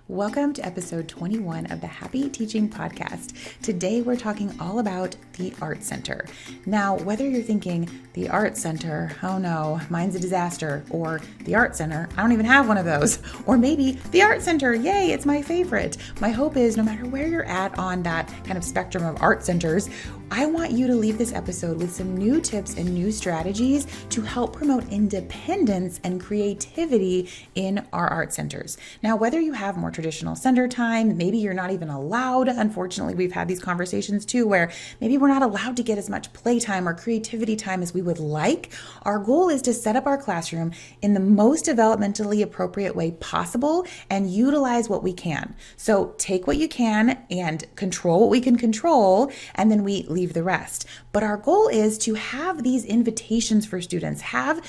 Welcome to episode 21 of the Happy Teaching Podcast. Today we're talking all about the Art Center. Now, whether you're thinking the Art Center, oh no, mine's a disaster, or the Art Center, I don't even have one of those, or maybe the Art Center, yay, it's my favorite. My hope is no matter where you're at on that kind of spectrum of art centers, I want you to leave this episode with some new tips and new strategies to help promote independence and creativity in our art centers. Now, whether you have more traditional center time, maybe you're not even allowed. Unfortunately, we've had these conversations too, where maybe we're not allowed to get as much playtime or creativity time as we would like. Our goal is to set up our classroom in the most developmentally appropriate way possible and utilize what we can. So take what you can and control what we can control, and then we leave the rest. But our goal is to have these invitations for students, have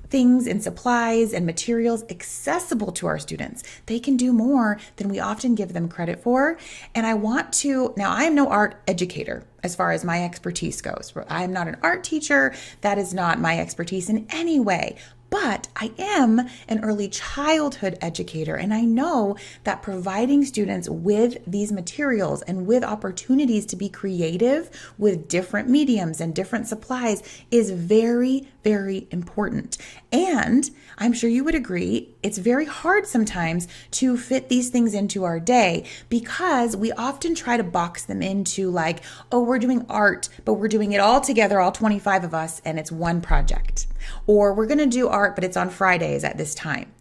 things and supplies and materials accessible to our students. They can do more than we often give them credit for. And now I am no art educator as far as my expertise goes. I'm not an art teacher. That is not my expertise in any way. But I am an early childhood educator, and I know that providing students with these materials and with opportunities to be creative with different mediums and different supplies is very, very important. And I'm sure you would agree, it's very hard sometimes to fit these things into our day because we often try to box them into like, oh, we're doing art, but we're doing it all together, all 25 of us, and it's one project. Or we're going to do art, but it's on Fridays at this time.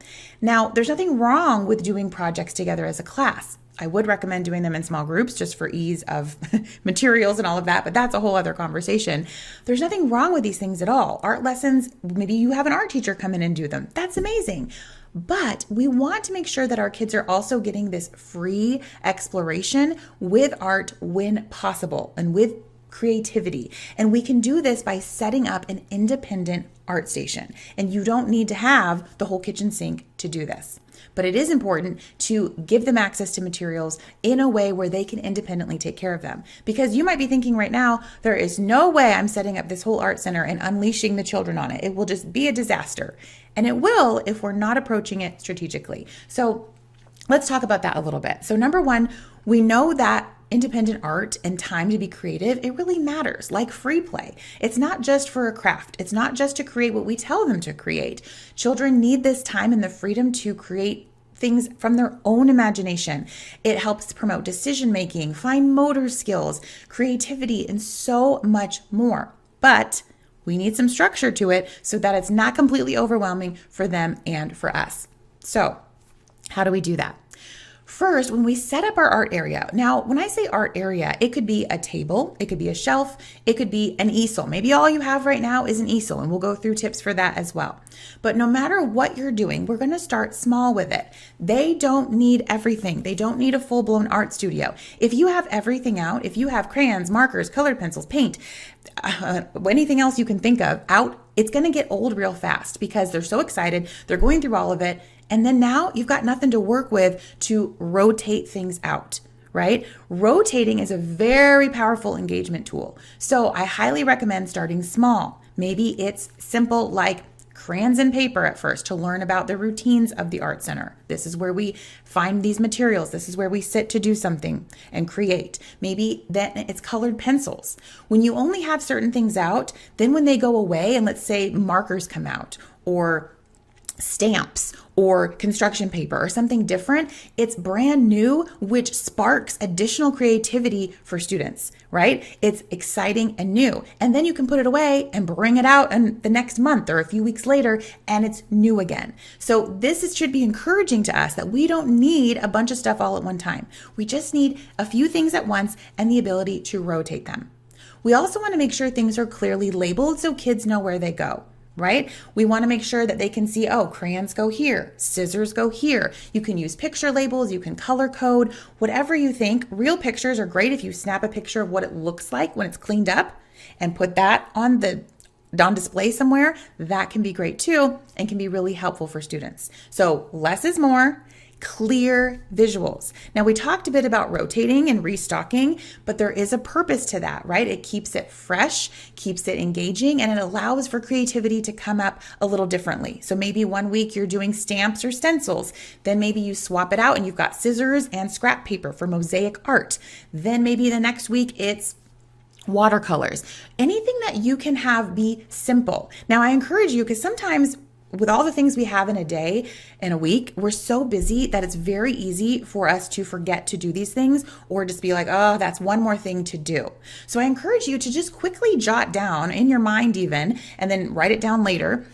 Now, there's nothing wrong with doing projects together as a class. I would recommend doing them in small groups just for ease of materials and all of that, but that's a whole other conversation. There's nothing wrong with these things at all. Art lessons, maybe you have an art teacher come in and do them. That's amazing. But we want to make sure that our kids are also getting this free exploration with art when possible and with creativity. And we can do this by setting up an independent art station. And you don't need to have the whole kitchen sink to do this. But it is important to give them access to materials in a way where they can independently take care of them. Because you might be thinking right now, there is no way I'm setting up this whole art center and unleashing the children on it. It will just be a disaster. And it will if we're not approaching it strategically. So let's talk about that a little bit. So number one, we know that independent art and time to be creative, it really matters, like free play. It's not just for a craft. It's not just to create what we tell them to create. Children need this time and the freedom to create things from their own imagination. It helps promote decision making, fine motor skills, creativity, and so much more. But we need some structure to it so that it's not completely overwhelming for them and for us. So, how do we do that? First, when we set up our art area, now when I say art area, it could be a table, it could be a shelf, it could be an easel. Maybe all you have right now is an easel, and we'll go through tips for that as well. But no matter what you're doing, we're going to start small with it. They don't need everything. They don't need a full-blown art studio. If you have everything out, if you have crayons, markers, colored pencils, paint, anything else you can think of out, it's going to get old real fast because they're so excited. They're going through all of it. And then now you've got nothing to work with to rotate things out, right? Rotating is a very powerful engagement tool. So I highly recommend starting small. Maybe it's simple like crayons and paper at first to learn about the routines of the art center. This is where we find these materials. This is where we sit to do something and create. Maybe then it's colored pencils. When you only have certain things out, then when they go away and let's say markers come out or stamps or construction paper or something different, it's brand new, which sparks additional creativity for students, right? It's exciting and new. And then you can put it away and bring it out in the next month or a few weeks later, and it's new again. So should be encouraging to us that we don't need a bunch of stuff all at one time. We just need a few things at once and the ability to rotate them. We also want to make sure things are clearly labeled so kids know where they go. Right? We want to make sure that they can see, oh, crayons go here, scissors go here. You can use picture labels, you can color code, whatever you think. Real pictures are great if you snap a picture of what it looks like when it's cleaned up and put that on display somewhere. That can be great too and can be really helpful for students. So less is more. Clear visuals. Now, we talked a bit about rotating and restocking, but there is a purpose to that, right? It keeps it fresh, keeps it engaging, and it allows for creativity to come up a little differently. So maybe one week you're doing stamps or stencils, then maybe you swap it out and you've got scissors and scrap paper for mosaic art. Then maybe the next week it's watercolors. Anything that you can have be simple. Now, I encourage you, because sometimes with all the things we have in a day and a week, we're so busy that it's very easy for us to forget to do these things or just be like, oh, that's one more thing to do. So I encourage you to just quickly jot down in your mind even, and then write it down later.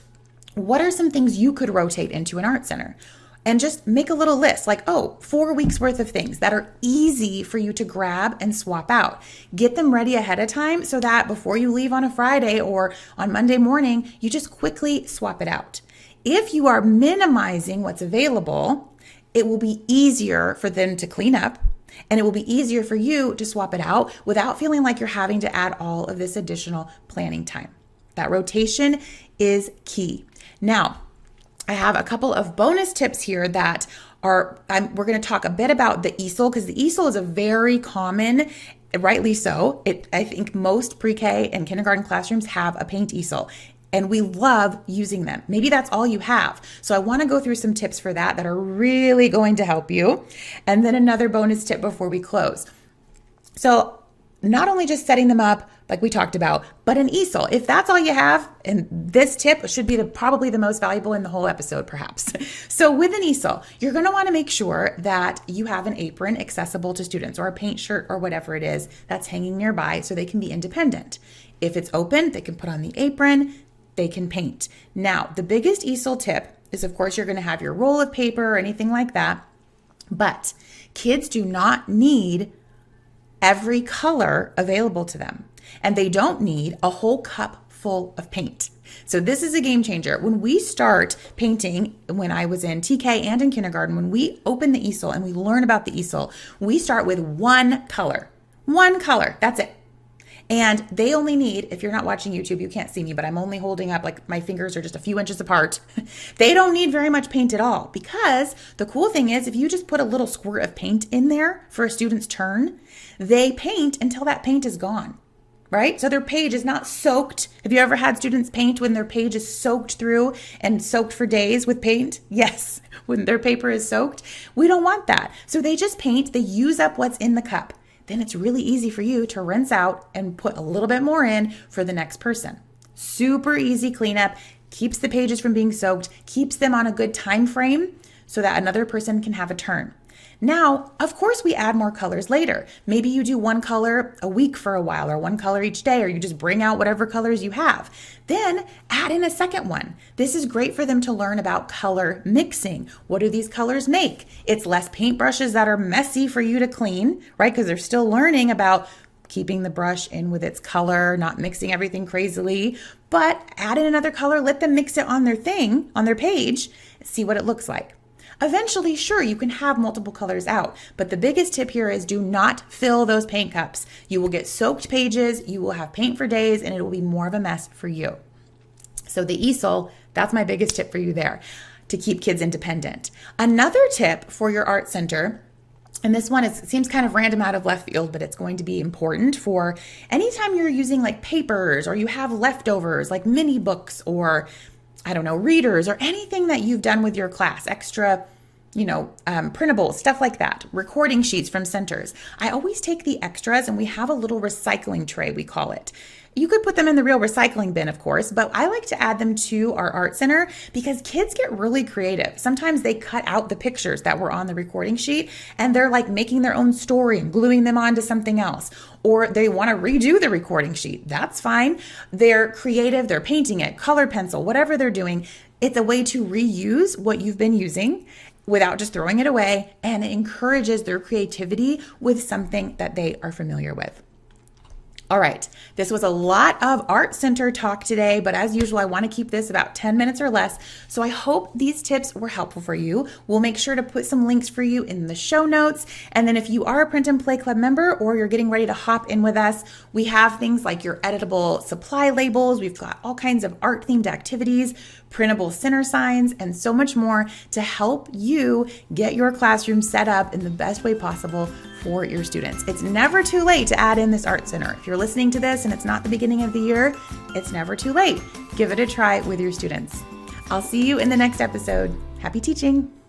What are some things you could rotate into an art center? And just make a little list like, 4 weeks worth of things that are easy for you to grab and swap out. Get them ready ahead of time so that before you leave on a Friday or on Monday morning, you just quickly swap it out. If you are minimizing what's available, it will be easier for them to clean up, and it will be easier for you to swap it out without feeling like you're having to add all of this additional planning time. That rotation is key. Now, I have a couple of bonus tips here that we're going to talk a bit about the easel, because the easel is a very common, rightly so. I think most pre-K and kindergarten classrooms have a paint easel, and we love using them. Maybe that's all you have. So I want to go through some tips for that are really going to help you. And then another bonus tip before we close. So not only just setting them up like we talked about, but an easel. If that's all you have, and this tip should be probably the most valuable in the whole episode, perhaps. So with an easel, you're going to want to make sure that you have an apron accessible to students, or a paint shirt or whatever it is that's hanging nearby so they can be independent. If it's open, they can put on the apron, they can paint. Now, the biggest easel tip is, of course, you're going to have your roll of paper or anything like that, but kids do not need every color available to them. And they don't need a whole cup full of paint. So this is a game changer. When we start painting, when I was in TK and in kindergarten, when we open the easel and we learn about the easel, we start with one color. One color, that's it. And they only need, if you're not watching YouTube, you can't see me, but I'm only holding up, like my fingers are just a few inches apart. They don't need very much paint at all, because the cool thing is if you just put a little squirt of paint in there for a student's turn, they paint until that paint is gone, right? So their page is not soaked. Have you ever had students paint when their page is soaked through and soaked for days with paint? Yes, when their paper is soaked. We don't want that. So they just paint, they use up what's in the cup. Then it's really easy for you to rinse out and put a little bit more in for the next person. Super easy cleanup, keeps the pages from being soaked, keeps them on a good time frame so that another person can have a turn. Now, of course, we add more colors later. Maybe you do one color a week for a while, or one color each day, or you just bring out whatever colors you have. Then add in a second one. This is great for them to learn about color mixing. What do these colors make? It's less paintbrushes that are messy for you to clean, right? Because they're still learning about keeping the brush in with its color, not mixing everything crazily, but add in another color, let them mix it on their thing, on their page, see what it looks like. Eventually, sure, you can have multiple colors out, but the biggest tip here is do not fill those paint cups. You will get soaked pages, you will have paint for days, and it will be more of a mess for you. So the easel, that's my biggest tip for you there, to keep kids independent. Another tip for your art center, and this one seems kind of random out of left field, but it's going to be important for anytime you're using like papers, or you have leftovers like mini books, or readers, or anything that you've done with your class, extra, printables, stuff like that, recording sheets from centers. I always take the extras, and we have a little recycling tray, we call it. You could put them in the real recycling bin, of course, but I like to add them to our art center because kids get really creative. Sometimes they cut out the pictures that were on the recording sheet, and they're like making their own story and gluing them onto something else. Or they want to redo the recording sheet. That's fine. They're creative. They're painting it, color pencil, whatever they're doing. It's a way to reuse what you've been using without just throwing it away, and it encourages their creativity with something that they are familiar with. All right, this was a lot of Art Center talk today, but as usual, I want to keep this about 10 minutes or less. So I hope these tips were helpful for you. We'll make sure to put some links for you in the show notes. And then if you are a Print and Play Club member or you're getting ready to hop in with us, we have things like your editable supply labels. We've got all kinds of art themed activities, printable center signs, and so much more to help you get your classroom set up in the best way possible for your students. It's never too late to add in this Art Center. If you're listening to this and it's not the beginning of the year, it's never too late. Give it a try with your students. I'll see you in the next episode. Happy teaching.